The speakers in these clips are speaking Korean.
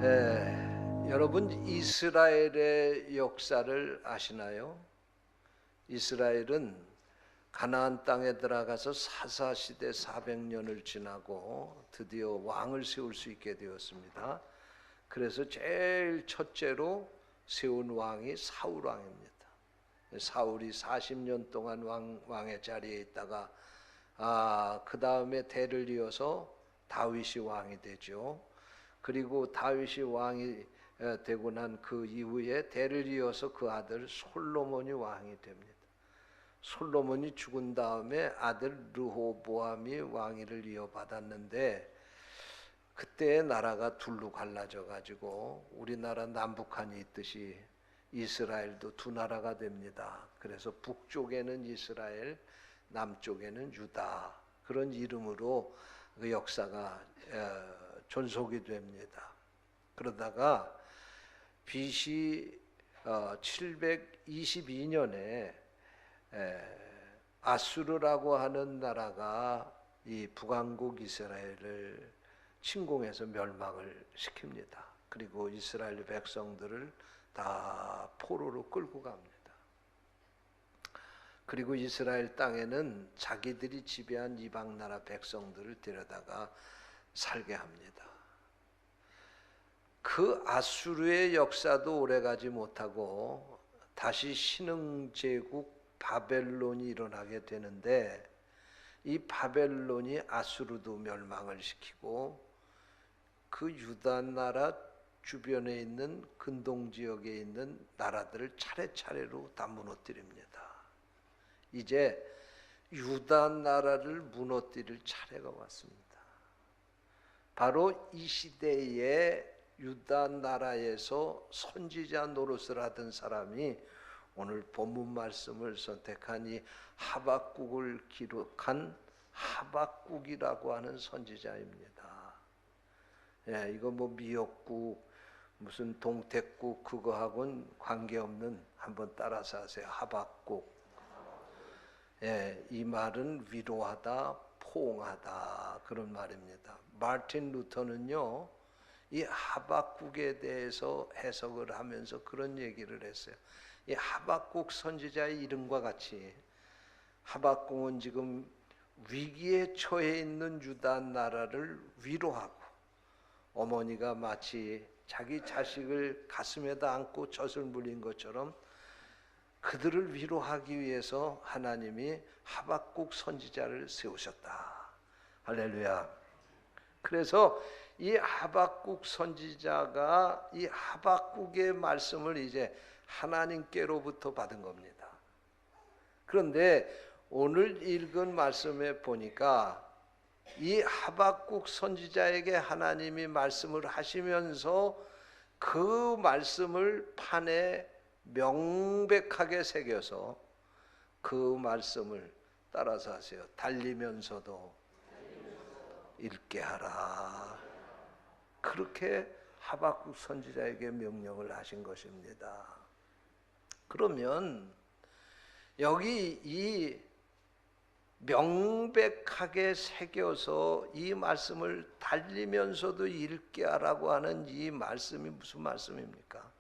여러분 이스라엘의 역사를 아시나요? 이스라엘은 가나안 땅에 들어가서 사사시대 400년을 지나고 드디어 왕을 세울 수 있게 되었습니다. 그래서 제일 첫째로 세운 왕이 사울 왕입니다. 사울이 40년 동안 왕의 자리에 있다가 그 다음에 대를 이어서 다윗이 왕이 되죠. 그리고 다윗이 왕이 되고 난 그 이후에 대를 이어서 그 아들 솔로몬이 왕이 됩니다. 솔로몬이 죽은 다음에 아들 르호보암이 왕위를 이어받았는데 그때 나라가 둘로 갈라져 가지고 우리나라 남북한이 있듯이 이스라엘도 두 나라가 됩니다. 그래서 북쪽에는 이스라엘, 남쪽에는 유다, 그런 이름으로 그 역사가 존속이 됩니다. 그러다가 BC 722년에 아수르라고 하는 나라가 이 북왕국 이스라엘을 침공해서 멸망을 시킵니다. 그리고 이스라엘 백성들을 다 포로로 끌고 갑니다. 그리고 이스라엘 땅에는 자기들이 지배한 이방 나라 백성들을 데려다가 살게 합니다. 그 아수르의 역사도 오래가지 못하고 다시 신흥제국 바벨론이 일어나게 되는데 이 바벨론이 아수르도 멸망을 시키고 그 유다 나라 주변에 있는 근동 지역에 있는 나라들을 차례차례로 다 무너뜨립니다. 이제 유다 나라를 무너뜨릴 차례가 왔습니다. 바로 이 시대에 유다 나라에서 선지자 노릇을 하던 사람이 오늘 본문 말씀을 선택한 이 하박국을 기록한 하박국이라고 하는 선지자입니다. 이거 뭐 미역국 무슨 동태국 그거하고는 관계없는, 한번 따라서 하세요. 하박국. 이 말은 위로하다, 포옹하다, 그런 말입니다. 마틴 루터는요, 이 하박국에 대해서 해석을 하면서 그런 얘기를 했어요. 이 하박국 선지자의 이름과 같이 하박국은 지금 위기에 처해 있는 유다 나라를 위로하고, 어머니가 마치 자기 자식을 가슴에다 안고 젖을 물린 것처럼 그들을 위로하기 위해서 하나님이 하박국 선지자를 세우셨다. 할렐루야. 그래서 이 하박국 선지자가 이 하박국의 말씀을 이제 하나님께로부터 받은 겁니다. 그런데 오늘 읽은 말씀에 보니까 이 하박국 선지자에게 하나님이 말씀을 하시면서 그 말씀을 판에 명백하게 새겨서 그 말씀을 따라서 하세요. 달리면서도 읽게 하라. 그렇게 하박국 선지자에게 명령을 하신 것입니다. 그러면 여기 이 명백하게 새겨서 이 말씀을 달리면서도 읽게 하라고 하는 이 말씀이 무슨 말씀입니까?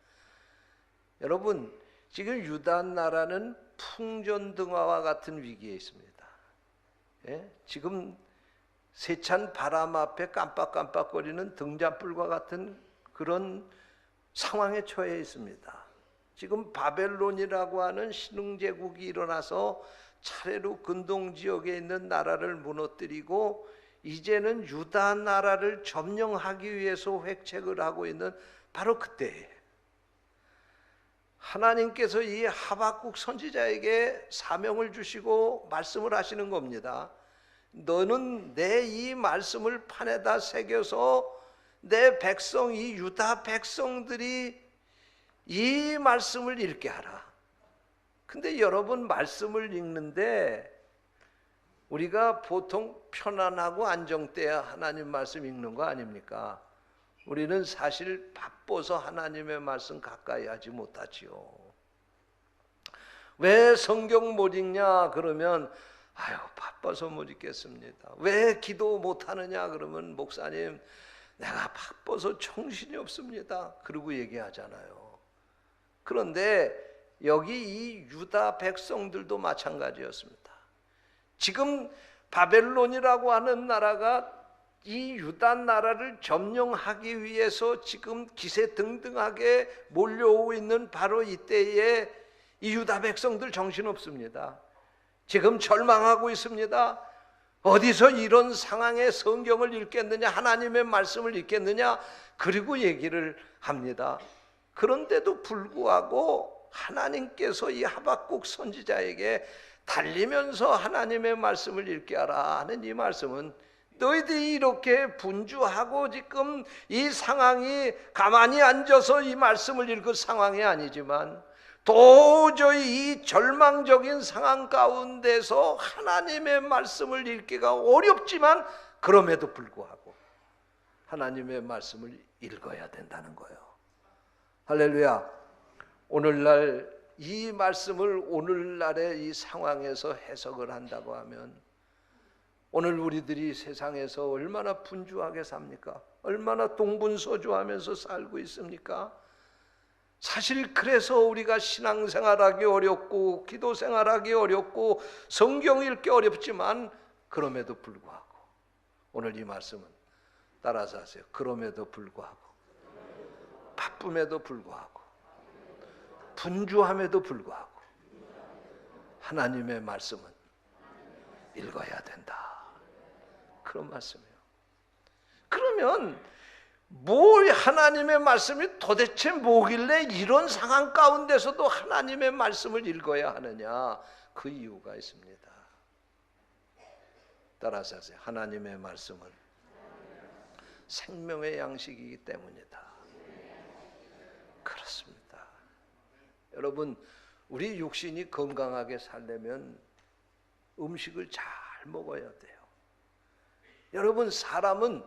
여러분, 지금 유다 나라는 풍전등화와 같은 위기에 있습니다. 지금 세찬 바람 앞에 깜빡깜빡거리는 등잔불과 같은 그런 상황에 처해 있습니다. 지금 바벨론이라고 하는 신흥제국이 일어나서 차례로 근동 지역에 있는 나라를 무너뜨리고 이제는 유다 나라를 점령하기 위해서 획책을 하고 있는 바로 그때에 하나님께서 이 하박국 선지자에게 사명을 주시고 말씀을 하시는 겁니다. 너는 내 이 말씀을 판에다 새겨서 내 백성, 이 유다 백성들이 이 말씀을 읽게 하라. 근데 여러분, 말씀을 읽는데 우리가 보통 편안하고 안정돼야 하나님 말씀 읽는 거 아닙니까? 우리는 사실 바빠서 하나님의 말씀 가까이 하지 못하지요. 왜 성경 못 읽냐 그러면 바빠서 못 읽겠습니다. 왜 기도 못하느냐 그러면 목사님 내가 바빠서 정신이 없습니다. 그러고 얘기하잖아요. 그런데 여기 이 유다 백성들도 마찬가지였습니다. 지금 바벨론이라고 하는 나라가 이 유다 나라를 점령하기 위해서 지금 기세등등하게 몰려오고 있는 바로 이때에 이 유다 백성들 정신없습니다. 지금 절망하고 있습니다. 어디서 이런 상황에 성경을 읽겠느냐, 하나님의 말씀을 읽겠느냐, 그리고 얘기를 합니다. 그런데도 불구하고 하나님께서 이 하박국 선지자에게 달리면서 하나님의 말씀을 읽게 하라 하는 이 말씀은, 너희들이 이렇게 분주하고 지금 이 상황이 가만히 앉아서 이 말씀을 읽을 상황이 아니지만 도저히 이 절망적인 상황 가운데서 하나님의 말씀을 읽기가 어렵지만 그럼에도 불구하고 하나님의 말씀을 읽어야 된다는 거예요. 할렐루야. 오늘날 이 말씀을 오늘날의 이 상황에서 해석을 한다고 하면 오늘 우리들이 세상에서 얼마나 분주하게 삽니까? 얼마나 동분서주하면서 살고 있습니까? 사실 그래서 우리가 신앙생활하기 어렵고 기도생활하기 어렵고 성경 읽기 어렵지만 그럼에도 불구하고 오늘 이 말씀은 따라서 하세요. 그럼에도 불구하고, 바쁨에도 불구하고, 분주함에도 불구하고 하나님의 말씀은 읽어야 된다. 그런 말씀이에요. 그러면 뭘 하나님의 말씀이 도대체 뭐길래 이런 상황 가운데서도 하나님의 말씀을 읽어야 하느냐? 그 이유가 있습니다. 따라서 하세요. 하나님의 말씀은 생명의 양식이기 때문이다. 그렇습니다. 여러분, 우리 육신이 건강하게 살려면 음식을 잘 먹어야 돼요. 여러분, 사람은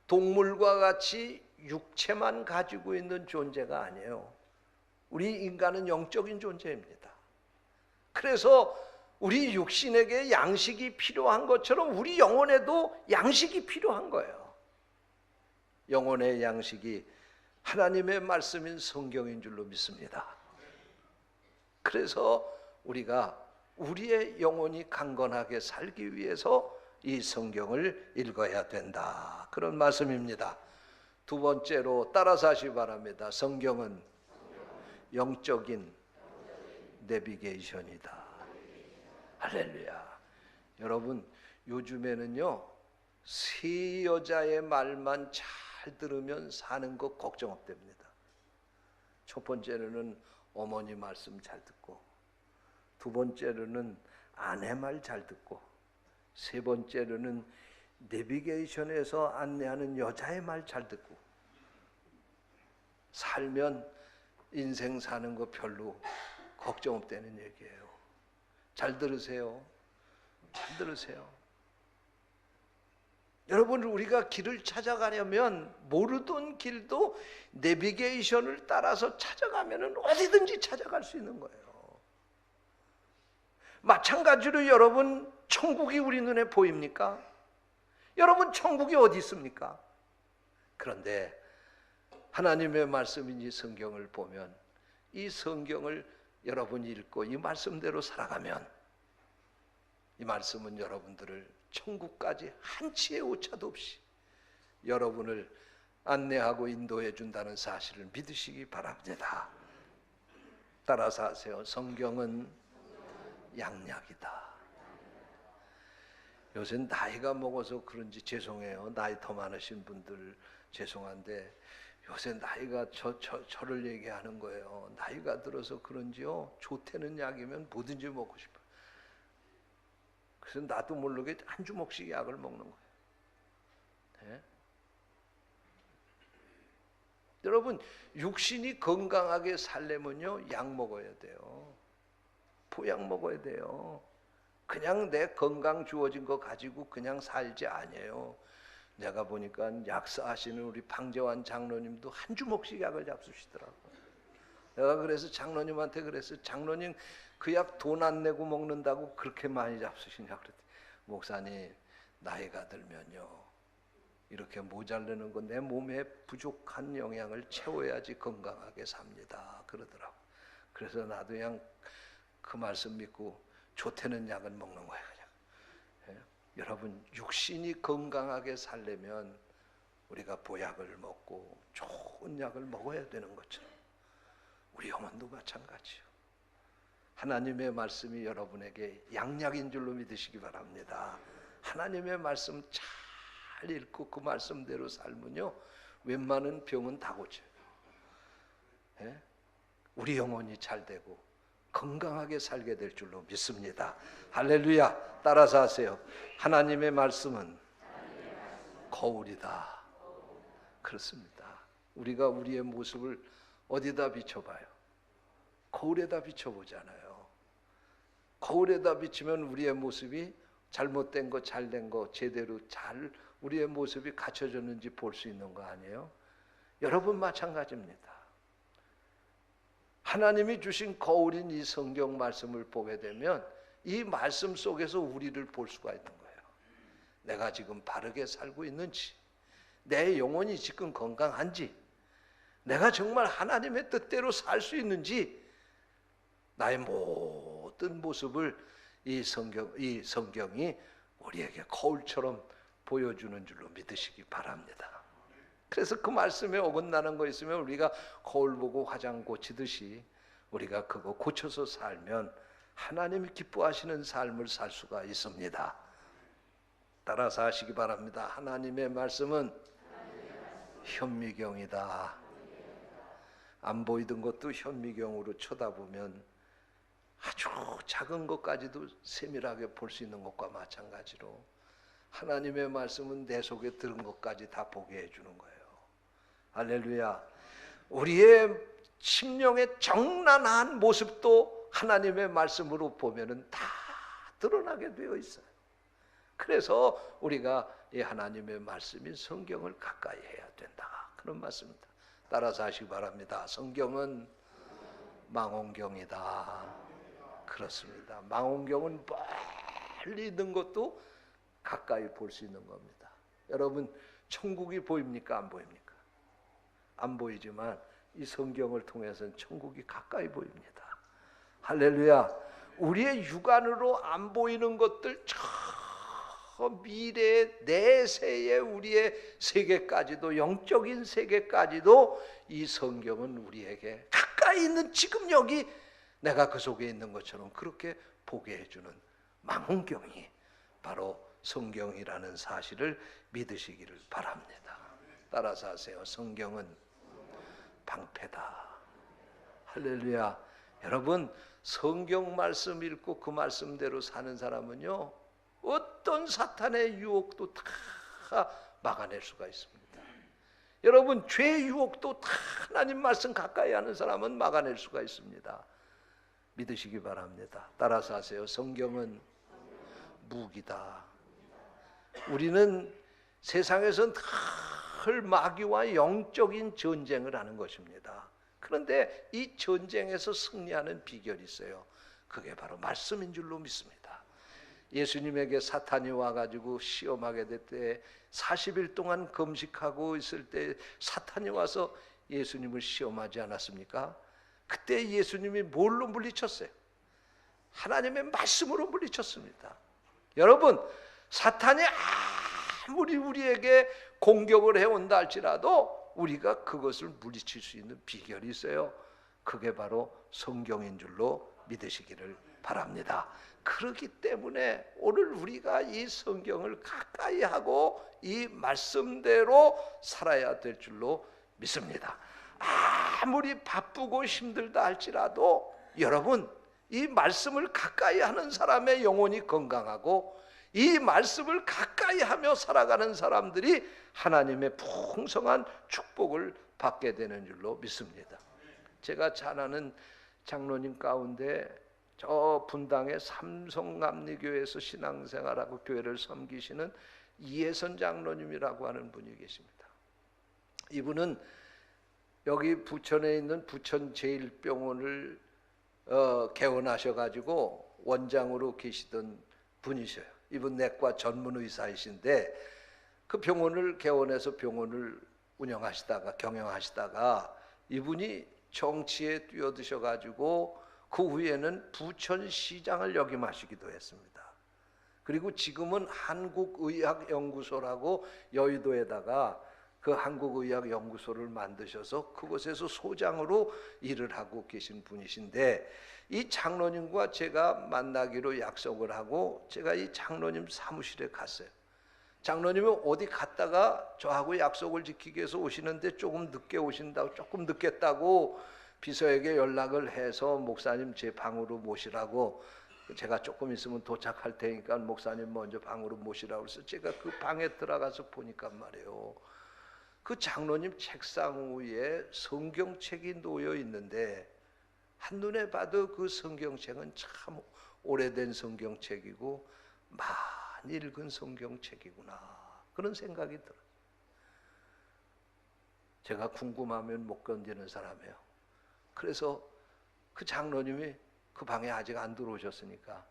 동물과 같이 육체만 가지고 있는 존재가 아니에요. 우리 인간은 영적인 존재입니다. 그래서 우리 육신에게 양식이 필요한 것처럼 우리 영혼에도 양식이 필요한 거예요. 영혼의 양식이 하나님의 말씀인 성경인 줄로 믿습니다. 그래서 우리가 우리의 영혼이 강건하게 살기 위해서 이 성경을 읽어야 된다. 그런 말씀입니다. 두 번째로 따라서 하시기 바랍니다. 성경은 영적인 내비게이션이다. 할렐루야. 여러분, 요즘에는요, 세 여자의 말만 잘 들으면 사는 거 걱정 없답니다. 첫 번째로는 어머니 말씀 잘 듣고, 두 번째로는 아내 말 잘 듣고, 세 번째로는 내비게이션에서 안내하는 여자의 말 잘 듣고, 살면 인생 사는 거 별로 걱정 없다는 얘기예요. 잘 들으세요. 잘 들으세요. 여러분, 우리가 길을 찾아가려면 모르던 길도 내비게이션을 따라서 찾아가면 어디든지 찾아갈 수 있는 거예요. 마찬가지로 여러분, 천국이 우리 눈에 보입니까? 여러분, 천국이 어디 있습니까? 그런데 하나님의 말씀인 이 성경을 보면, 이 성경을 여러분이 읽고 이 말씀대로 살아가면 이 말씀은 여러분들을 천국까지 한치의 오차도 없이 여러분을 안내하고 인도해 준다는 사실을 믿으시기 바랍니다. 따라서 하세요. 성경은 양약이다. 요새 나이가 먹어서 그런지 죄송해요. 나이 더 많으신 분들 죄송한데 요새 나이가 저를 얘기하는 거예요. 나이가 들어서 그런지요, 좋다는 약이면 뭐든지 먹고 싶어요. 그래서 나도 모르게 한 주먹씩 약을 먹는 거예요. 네? 여러분, 육신이 건강하게 살려면요, 약 먹어야 돼요. 보약 먹어야 돼요. 그냥 내 건강 주어진 거 가지고 그냥 살지 아니에요. 내가 보니까 약사하시는 우리 방재환 장로님도 한 주먹씩 약을 잡수시더라고요. 내가 그래서 장로님한테 그랬어요. 장로님, 그 약 돈 안 내고 먹는다고 그렇게 많이 잡수시냐 그랬더니, 목사님, 나이가 들면요, 이렇게 모자르는 거, 내 몸에 부족한 영양을 채워야지 건강하게 삽니다 그러더라고. 그래서 나도 그냥 그 말씀 믿고 좋다는 약은 먹는 거예요 그냥. 예? 여러분, 육신이 건강하게 살려면 우리가 보약을 먹고 좋은 약을 먹어야 되는 것처럼 우리 영혼도 마찬가지요. 하나님의 말씀이 여러분에게 양약인 줄로 믿으시기 바랍니다. 하나님의 말씀 잘 읽고 그 말씀대로 살면요, 웬만한 병은 다 고쳐요. 예? 우리 영혼이 잘 되고 건강하게 살게 될 줄로 믿습니다. 할렐루야. 따라서 하세요. 하나님의 말씀은 거울이다. 그렇습니다. 우리가 우리의 모습을 어디다 비춰봐요? 거울에다 비춰보잖아요. 거울에다 비추면 우리의 모습이 잘못된 거, 잘된 거, 제대로 잘 우리의 모습이 갖춰졌는지 볼 수 있는 거 아니에요? 여러분 마찬가지입니다. 하나님이 주신 거울인 이 성경 말씀을 보게 되면 이 말씀 속에서 우리를 볼 수가 있는 거예요. 내가 지금 바르게 살고 있는지, 내 영혼이 지금 건강한지, 내가 정말 하나님의 뜻대로 살 수 있는지, 나의 모든 모습을 이 성경이 우리에게 거울처럼 보여주는 줄로 믿으시기 바랍니다. 그래서 그 말씀에 어긋나는 거 있으면 우리가 거울 보고 화장 고치듯이 우리가 그거 고쳐서 살면 하나님이 기뻐하시는 삶을 살 수가 있습니다. 따라서 하시기 바랍니다. 하나님의 말씀은 현미경이다. 안 보이던 것도 현미경으로 쳐다보면 아주 작은 것까지도 세밀하게 볼 수 있는 것과 마찬가지로 하나님의 말씀은 내 속에 들은 것까지 다 보게 해주는 거예요. 할렐루야. 우리의 심령의 정란한 모습도 하나님의 말씀으로 보면은 다 드러나게 되어 있어요. 그래서 우리가 이 하나님의 말씀인 성경을 가까이 해야 된다, 그런 말씀입니다. 따라서 하시기 바랍니다. 성경은 망원경이다. 그렇습니다. 망원경은 멀리 있는 것도 가까이 볼 수 있는 겁니다. 여러분, 천국이 보입니까? 안 보입니까? 안 보이지만 이 성경을 통해서는 천국이 가까이 보입니다. 할렐루야. 우리의 육안으로 안 보이는 것들, 저 미래의 내세의 우리의 세계까지도, 영적인 세계까지도 이 성경은 우리에게 가까이 있는 지금 여기 내가 그 속에 있는 것처럼 그렇게 보게 해주는 망원경이 바로 성경이라는 사실을 믿으시기를 바랍니다. 따라서 하세요. 성경은 방패다. 할렐루야. 여러분, 성경 말씀 읽고 그 말씀대로 사는 사람은요, 어떤 사탄의 유혹도 다 막아낼 수가 있습니다. 여러분, 죄의 유혹도 다 하나님 말씀 가까이 하는 사람은 막아낼 수가 있습니다. 믿으시기 바랍니다. 따라서 하세요. 성경은 무기다. 우리는 세상에서 늘 마귀와 영적인 전쟁을 하는 것입니다. 그런데 이 전쟁에서 승리하는 비결이 있어요. 그게 바로 말씀인 줄로 믿습니다. 예수님에게 사탄이 와가지고 시험하게 될 때 40일 동안 금식하고 있을 때 사탄이 와서 예수님을 시험하지 않았습니까? 그때 예수님이 뭘로 물리쳤어요? 하나님의 말씀으로 물리쳤습니다. 여러분, 사탄이 아무리 우리에게 공격을 해온다 할지라도 우리가 그것을 물리칠 수 있는 비결이 있어요. 그게 바로 성경인 줄로 믿으시기를 바랍니다. 그렇기 때문에 오늘 우리가 이 성경을 가까이 하고 이 말씀대로 살아야 될 줄로 믿습니다. 아무리 바쁘고 힘들다 할지라도 여러분, 이 말씀을 가까이 하는 사람의 영혼이 건강하고 이 말씀을 가까이 하며 살아가는 사람들이 하나님의 풍성한 축복을 받게 되는 줄로 믿습니다. 제가 잘 아는 장로님 가운데 저 분당의 삼성감리교회에서 신앙생활하고 교회를 섬기시는 이혜선 장로님이라고 하는 분이 계십니다. 이분은 여기 부천에 있는 부천 제1병원을 개원하셔가지고 원장으로 계시던 분이셔요. 이분 내과 전문 의사이신데 그 병원을 개원해서 병원을 운영하시다가 경영하시다가 이분이 정치에 뛰어드셔 가지고 그 후에는 부천시장을 역임하시기도 했습니다. 그리고 지금은 한국의학연구소라고 여의도에다가 그 한국의학연구소를 만드셔서 그곳에서 소장으로 일을 하고 계신 분이신데, 이 장로님과 제가 만나기로 약속을 하고 제가 이 장로님 사무실에 갔어요. 장로님이 어디 갔다가 저하고 약속을 지키기 위해서 오시는데 조금 늦게 오신다고, 조금 늦겠다고 비서에게 연락을 해서 목사님 제 방으로 모시라고, 제가 조금 있으면 도착할 테니까 목사님 먼저 방으로 모시라고 해서 제가 그 방에 들어가서 보니까 말이에요, 그 장로님 책상 위에 성경책이 놓여 있는데 한눈에 봐도 그 성경책은 참 오래된 성경책이고 많이 읽은 성경책이구나, 그런 생각이 들어요. 제가 궁금하면 못 견디는 사람이에요. 그래서 그 장로님이 그 방에 아직 안 들어오셨으니까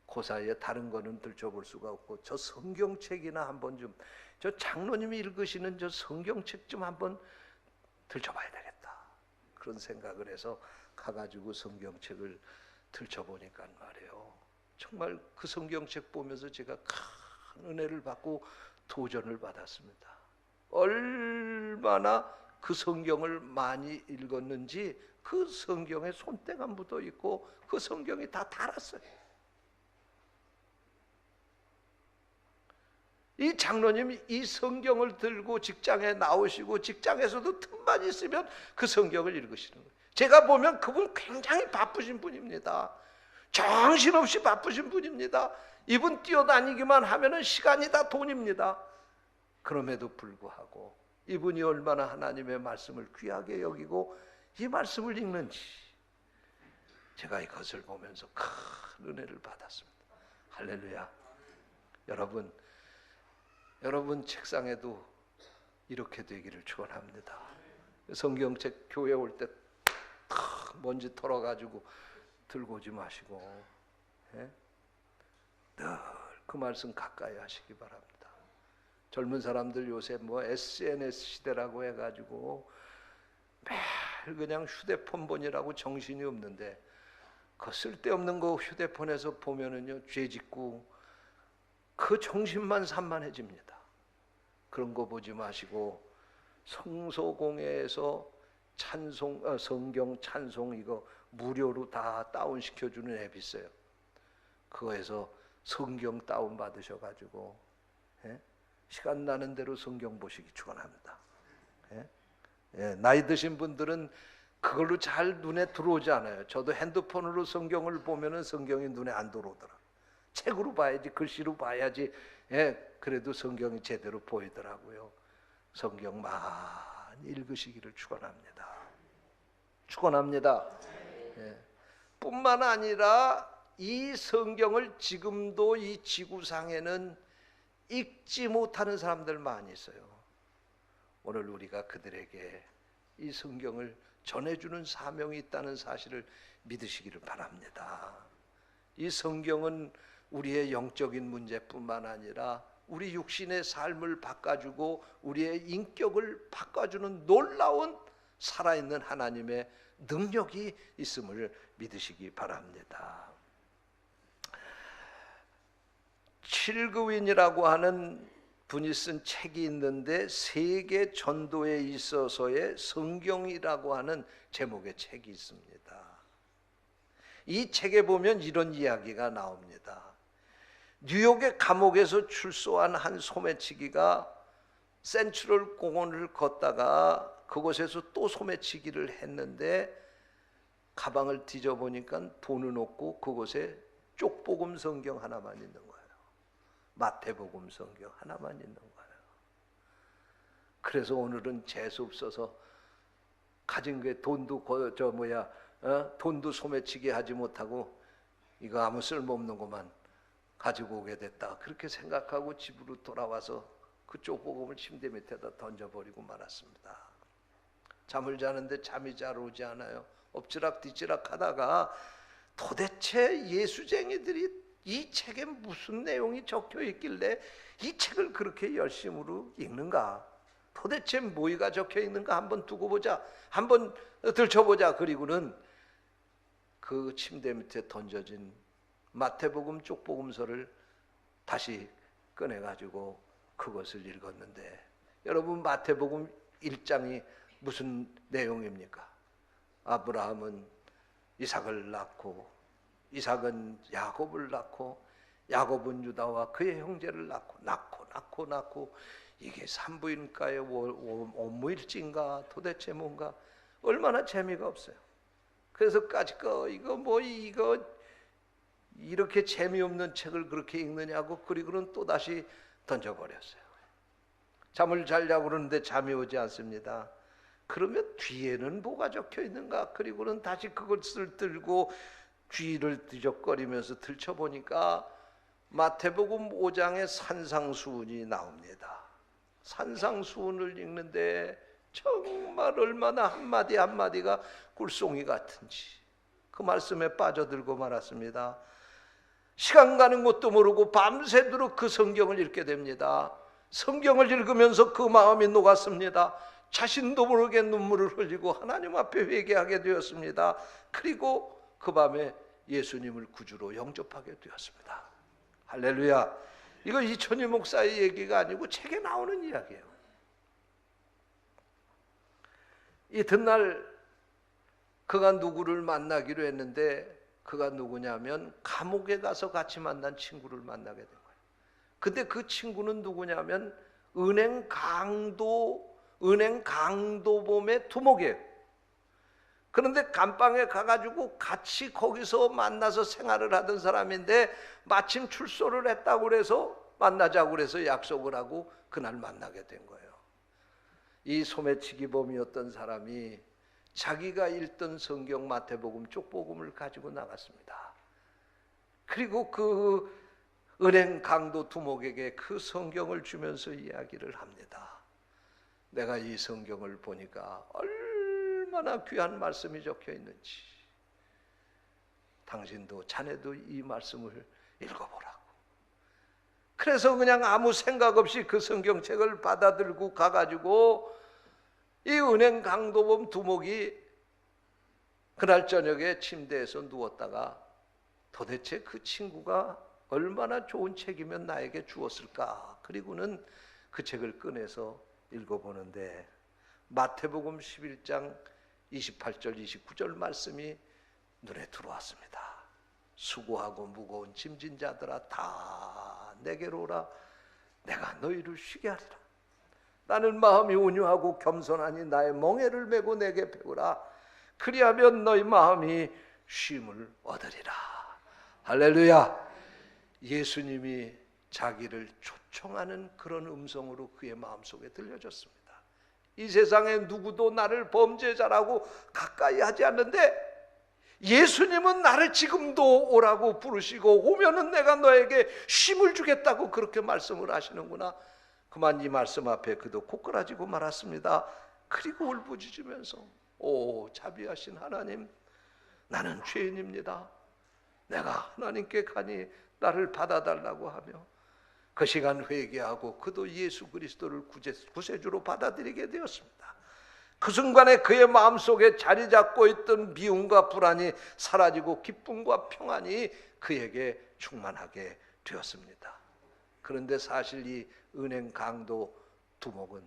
그 사이에 다른 거는 들춰볼 수가 없고 저 성경책이나 한번 좀, 저 장로님이 읽으시는 저 성경책 좀 한번 들춰봐야 되겠다, 그런 생각을 해서 가가지고 성경책을 들춰보니까 말이에요, 정말 그 성경책 보면서 제가 큰 은혜를 받고 도전을 받았습니다. 얼마나 그 성경을 많이 읽었는지 그 성경에 손때가 묻어 있고 그 성경이 다 닳았어요. 이 장로님이 이 성경을 들고 직장에 나오시고 직장에서도 틈만 있으면 그 성경을 읽으시는 거예요. 제가 보면 그분 굉장히 바쁘신 분입니다. 정신없이 바쁘신 분입니다. 이분 뛰어다니기만 하면 시간이 다 돈입니다. 그럼에도 불구하고 이분이 얼마나 하나님의 말씀을 귀하게 여기고 이 말씀을 읽는지 제가 이것을 보면서 큰 은혜를 받았습니다. 할렐루야. 여러분 책상에도 이렇게 되기를 축원합니다. 성경책 교회 올 때 먼지 털어가지고 들고 오지 마시고 늘 그 말씀 가까이 하시기 바랍니다. 젊은 사람들 요새 뭐 SNS 시대라고 해가지고 매일 그냥 휴대폰 보느라고 정신이 없는데 그 쓸데없는 거 휴대폰에서 보면은요 죄짓고 그 정신만 산만해집니다. 그런 거 보지 마시고 성소공회에서 찬송, 성경 찬송 이거 무료로 다 다운시켜주는 앱 있어요. 그거에서 성경 다운 받으셔가지고 시간 나는 대로 성경 보시기 축원합니다. 나이 드신 분들은 그걸로 잘 눈에 들어오지 않아요. 저도 핸드폰으로 성경을 보면은 성경이 눈에 안 들어오더라. 책으로 봐야지, 글씨로 봐야지. 그래도 성경이 제대로 보이더라고요. 성경 많이 읽으시기를 축원합니다. 축원합니다. 뿐만 아니라 이 성경을 지금도 이 지구상에는 읽지 못하는 사람들 많이 있어요. 오늘 우리가 그들에게 이 성경을 전해주는 사명이 있다는 사실을 믿으시기를 바랍니다. 이 성경은 우리의 영적인 문제뿐만 아니라 우리 육신의 삶을 바꿔주고 우리의 인격을 바꿔주는 놀라운 살아있는 하나님의 능력이 있음을 믿으시기 바랍니다. 칠그윈이라고 하는 분이 쓴 책이 있는데 세계 전도에 있어서의 성경이라고 하는 제목의 책이 있습니다. 이 책에 보면 이런 이야기가 나옵니다. 뉴욕의 감옥에서 출소한 한 소매치기가 센트럴 공원을 걷다가 그곳에서 또 소매치기를 했는데 가방을 뒤져보니까 돈은 없고 그곳에 쪽복음 성경 하나만 있는 거예요. 마태복음 성경 하나만 있는 거예요. 그래서 오늘은 재수 없어서 가진 게 돈도 돈도 소매치기 하지 못하고 이거 아무 쓸모없는 것만 가지고 오게 됐다, 그렇게 생각하고 집으로 돌아와서 그 쪽복음을 침대 밑에다 던져버리고 말았습니다. 잠을 자는데 잠이 잘 오지 않아요. 엎치락 뒤치락 하다가 도대체 이 책에 무슨 내용이 적혀 있길래 이 책을 그렇게 열심으로 읽는가? 도대체 뭐가 적혀 있는가 한번 두고 보자. 한번 들춰보자. 그리고는 그 침대 밑에 던져진 마태복음 쪽복음서를 다시 꺼내가지고 그것을 읽었는데, 여러분, 마태복음 1장이 무슨 내용입니까? 아브라함은 이삭을 낳고, 이삭은 야곱을 낳고, 야곱은 유다와 그의 형제를 낳고 이게 산부인가의 온무일진가 도대체 뭔가 얼마나 재미가 없어요. 그래서 까짓거 이거 이렇게 재미없는 책을 그렇게 읽느냐고, 그리고는 또다시 던져버렸어요. 잠을 자려고 그러는데 잠이 오지 않습니다. 그러면 뒤에는 뭐가 적혀 있는가? 그리고는 다시 그것을 들고 귀를 뒤적거리면서 들춰보니까 마태복음 5장에 산상수훈이 나옵니다. 산상수훈을 읽는데 정말 얼마나 한마디 한마디가 꿀송이 같은지 그 말씀에 빠져들고 말았습니다. 시간 가는 것도 모르고 밤새도록 그 성경을 읽게 됩니다. 성경을 읽으면서 그 마음이 녹았습니다. 자신도 모르게 눈물을 흘리고 하나님 앞에 회개하게 되었습니다. 그리고 그 밤에 예수님을 구주로 영접하게 되었습니다. 할렐루야. 이거 이천희 목사의 얘기가 아니고 책에 나오는 이야기예요. 이튿날 그가 누구를 만나기로 했는데, 그가 누구냐면 감옥에 가서 같이 만난 친구를 만나게 된 거예요. 근데 그 친구는 누구냐면 은행 강도범의 두목이에요. 그런데 감방에 가가지고 같이 거기서 만나서 생활을 하던 사람인데, 마침 출소를 했다고 그래서 만나자고 그래서 약속을 하고 그날 만나게 된 거예요. 이 소매치기범이었던 사람이 자기가 읽던 성경 마태복음 쪽복음을 가지고 나갔습니다. 그리고 그 은행 강도 두목에게 그 성경을 주면서 이야기를 합니다. 내가 이 성경을 보니까 얼마나 귀한 말씀이 적혀 있는지, 당신도 자네도 이 말씀을 읽어보라고. 그래서 그냥 아무 생각 없이 그 성경책을 받아들고 가가지고 이 은행 강도범 두목이 그날 저녁에 침대에서 누웠다가 도대체 그 친구가 얼마나 좋은 책이면 나에게 주었을까? 그리고는 그 책을 꺼내서 읽어보는데 마태복음 11장 28절 29절 말씀이 눈에 들어왔습니다. 수고하고 무거운 짐진 자들아 다 내게로 오라. 내가 너희를 쉬게 하리라. 나는 마음이 온유하고 겸손하니 나의 멍에를 메고 내게 배우라. 그리하면 너희 마음이 쉼을 얻으리라. 할렐루야. 예수님이 자기를 초청하는 그런 음성으로 그의 마음속에 들려졌습니다. 이 세상에 누구도 나를 범죄자라고 가까이 하지 않는데 예수님은 나를 지금도 오라고 부르시고 오면은 내가 너에게 쉼을 주겠다고 그렇게 말씀을 하시는구나. 그만 이 말씀 앞에 그도 고꾸라지고 말았습니다. 그리고 울부짖으면서 오 자비하신 하나님, 나는 죄인입니다. 내가 하나님께 가니 나를 받아달라고 하며 그 시간 회개하고 그도 예수 그리스도를 구세주로 받아들이게 되었습니다. 그 순간에 그의 마음속에 자리 잡고 있던 미움과 불안이 사라지고 기쁨과 평안이 그에게 충만하게 되었습니다. 그런데 사실 이 은행 강도 두목은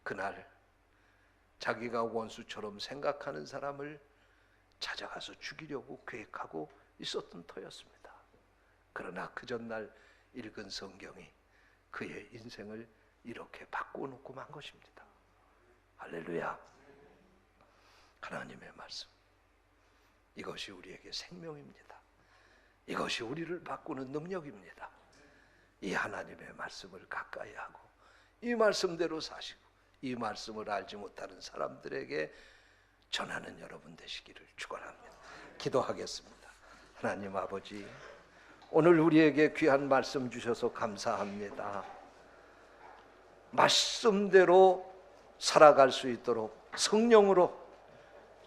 그날 자기가 원수처럼 생각하는 사람을 찾아가서 죽이려고 계획하고 있었던 터였습니다. 그러나 그 전날 읽은 성경이 그의 인생을 이렇게 바꿔놓고 만 것입니다. 할렐루야. 하나님의 말씀, 이것이 우리에게 생명입니다. 이것이 우리를 바꾸는 능력입니다. 이 하나님의 말씀을 가까이 하고 이 말씀대로 사시고 이 말씀을 알지 못하는 사람들에게 전하는 여러분 되시기를 축원합니다. 기도하겠습니다. 하나님 아버지, 오늘 우리에게 귀한 말씀 주셔서 감사합니다. 말씀대로 살아갈 수 있도록 성령으로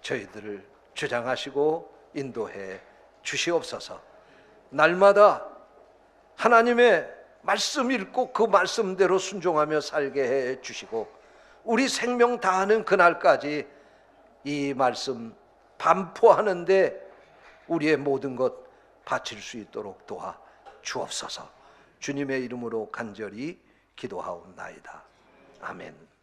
저희들을 주장하시고 인도해 주시옵소서. 날마다 하나님의 말씀 읽고 그 말씀대로 순종하며 살게 해 주시고 우리 생명 다하는 그날까지 이 말씀 반포하는데 우리의 모든 것 바칠 수 있도록 도와 주옵소서. 주님의 이름으로 간절히 기도하옵나이다. 아멘.